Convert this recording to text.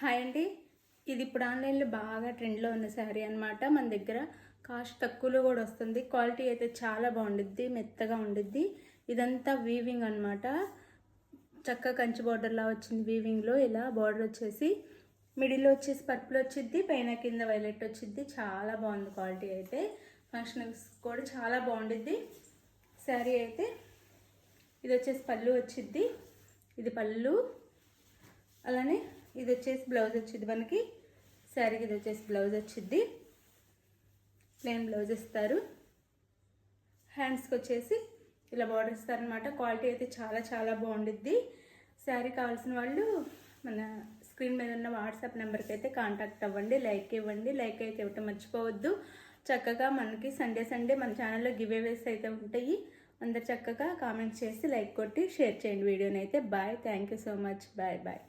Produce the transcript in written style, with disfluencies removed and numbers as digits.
Hi అండి. ఇది ఇప్పుడు ఆన్లైన్లో బాగా ట్రెండ్లో ఉన్న శారీ అనమాట. మన దగ్గర కాస్ట్ తక్కువలో కూడా వస్తుంది. క్వాలిటీ అయితే చాలా బాగుండిద్ది, మెత్తగా ఉండిద్ది. ఇదంతా వీవింగ్ అనమాట. చక్కగా కంచి బార్డర్లా వచ్చింది. వీవింగ్లో ఇలా బార్డర్ వచ్చేసి మిడిల్లో వచ్చేసి పర్పుల్ వచ్చిద్ది, పైన కింద వైలెట్ వచ్చిద్ది. చాలా బాగుంది క్వాలిటీ అయితే. ఫంక్షన్స్ కూడా చాలా బాగుండిద్ది శారీ అయితే. ఇది వచ్చేసి పళ్ళు వచ్చిద్ది, ఇది పళ్ళు. అలానే ఇది వచ్చేసి బ్లౌజ్ వచ్చింది మనకి. శారీకి ఇది వచ్చేసి బ్లౌజ్ వచ్చింది, ప్లెయిన్ బ్లౌజ్ ఇస్తారు. హ్యాండ్స్కి వచ్చేసి ఇలా బార్డర్ ఇస్తారనమాట. క్వాలిటీ అయితే చాలా చాలా బాగుండిద్ది. శారీ కావాల్సిన వాళ్ళు మన స్క్రీన్ మీద ఉన్న వాట్సాప్ నెంబర్కి అయితే కాంటాక్ట్ అవ్వండి. లైక్ ఇవ్వండి, లైక్ అయితే ఇవ్వటం మర్చిపోవద్దు. చక్కగా మనకి సండే మన ఛానల్లో గివ్ అవేస్ అయితే ఉంటాయి. అందరు చక్కగా కామెంట్ చేసి లైక్ కొట్టి షేర్ చేయండి వీడియోని అయితే. Bye, thank you so much. Bye bye.